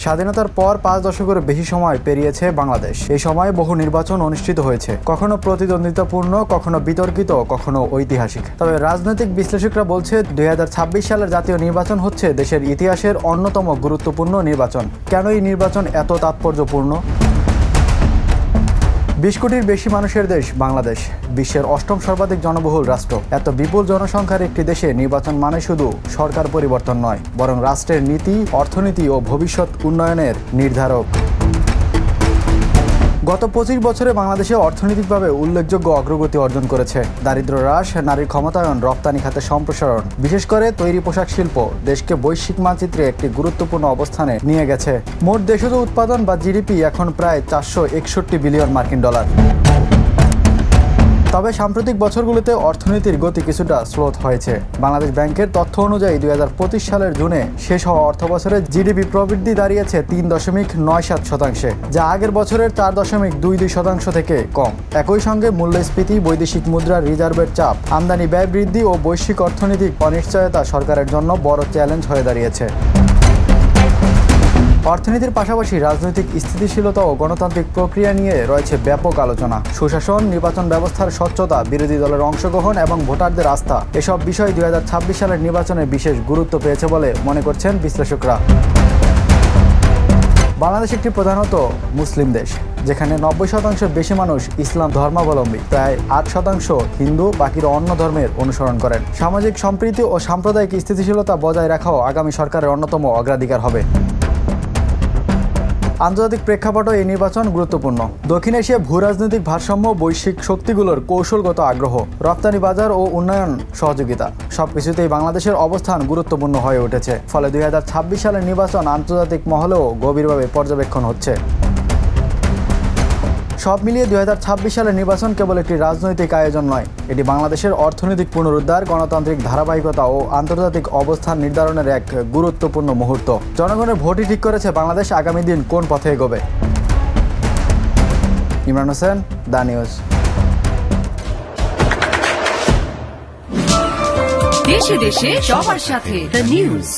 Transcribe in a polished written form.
স্বাধীনতার পর 5 দশকের বেশি সময় পেরিয়েছে বাংলাদেশ। এই সময় বহু নির্বাচন অনুষ্ঠিত হয়েছে, কখনো প্রতিদ্বন্দ্বিতাপূর্ণ, কখনো বিতর্কিত, কখনো ঐতিহাসিক। তবে রাজনৈতিক বিশ্লেষকরা বলছে 2026 সালের জাতীয় নির্বাচন হচ্ছে দেশের ইতিহাসের অন্যতম গুরুত্বপূর্ণ নির্বাচন। কেন এই নির্বাচন এত তাৎপর্যপূর্ণ? 20 কোটির বেশি মানুষের দেশ বাংলাদেশ, বিশ্বের 8ম সর্বাধিক জনবহুল রাষ্ট্র। এত বিপুল জনসংখ্যার একটি দেশে নির্বাচন মানে শুধু সরকার পরিবর্তন নয়, বরং রাষ্ট্রের নীতি, অর্থনীতি ও ভবিষ্যৎ উন্নয়নের নির্ধারক। গত 25 বছরে বাংলাদেশে অর্থনৈতিকভাবে উল্লেখযোগ্য অগ্রগতি অর্জন করেছে। দারিদ্র্য হ্রাস, নারীর ক্ষমতায়ন, রপ্তানি খাতে সম্প্রসারণ, বিশেষ করে তৈরি পোশাক শিল্প দেশকে বৈশ্বিক মানচিত্রে একটি গুরুত্বপূর্ণ অবস্থানে নিয়ে গেছে। মোট দেশজ উৎপাদন বা জিডিপি এখন প্রায় 461 বিলিয়ন মার্কিন ডলার। তবে সাম্প্রতিক বছরগুলোতে অর্থনীতির গতি কিছুটা স্লো হয়েছে। বাংলাদেশ ব্যাংকের তথ্য অনুযায়ী 2025 সালের জুনে শেষ হওয়া অর্থবছরে জিডিপি প্রবৃদ্ধি দাঁড়িয়েছে 3.97%, যা আগের বছরের 4.22% থেকে কম। একই সঙ্গে মূল্যস্ফীতি, বৈদেশিক মুদ্রার রিজার্ভের চাপ, আমদানি ব্যয় বৃদ্ধি ও বৈশ্বিক অর্থনৈতিক অনিশ্চয়তা সরকারের জন্য বড় চ্যালেঞ্জ হয়ে দাঁড়িয়েছে। অর্থনীতির পাশাপাশি রাজনৈতিক স্থিতিশীলতা ও গণতান্ত্রিক প্রক্রিয়া নিয়ে রয়েছে ব্যাপক আলোচনা। সুশাসন, নির্বাচন ব্যবস্থার স্বচ্ছতা, বিরোধী দলের অংশগ্রহণ এবং ভোটারদের আস্থা, এসব বিষয় 2026 সালের নির্বাচনে বিশেষ গুরুত্ব পেয়েছে বলে মনে করছেন বিশ্লেষকরা। বাংলাদেশ একটি প্রধানত মুসলিম দেশ, যেখানে 90% বেশি মানুষ ইসলাম ধর্মাবলম্বী, প্রায় 8% হিন্দু, বাকিরা অন্য ধর্মের অনুসরণ করেন। সামাজিক সম্প্রীতি ও সাম্প্রদায়িক স্থিতিশীলতা বজায় রাখাও আগামী সরকারের অন্যতম অগ্রাধিকার হবে। আন্তর্জাতিক প্রেক্ষাপটও এই নির্বাচন গুরুত্বপূর্ণ। দক্ষিণ এশিয়া ভূরাজনৈতিক ভারসাম্য, বৈশ্বিক শক্তিগুলোর কৌশলগত আগ্রহ, রপ্তানি বাজার ও উন্নয়ন সহযোগিতা সবকিছুতেই বাংলাদেশের অবস্থান গুরুত্বপূর্ণ হয়ে উঠেছে। ফলে 2026 সালের নির্বাচন আন্তর্জাতিক মহলেও গভীরভাবে পর্যবেক্ষণ হচ্ছে। সব মিলিয়ে 2026 সালের নির্বাচন কেবল একটি রাজনৈতিক আয়োজন নয়, এটি বাংলাদেশের অর্থনৈতিক পুনরুদ্ধার, গণতান্ত্রিক ধারাবাহিকতা ও আন্তর্জাতিক অবস্থান নির্ধারণের এক গুরুত্বপূর্ণ মুহূর্ত। জনগণের ভোটই ঠিক করেছে বাংলাদেশ আগামী দিন কোন পথে এগোবে। Imran Hossain, the news. দেশে দেশে সবার সাথে দ্য নিউজ।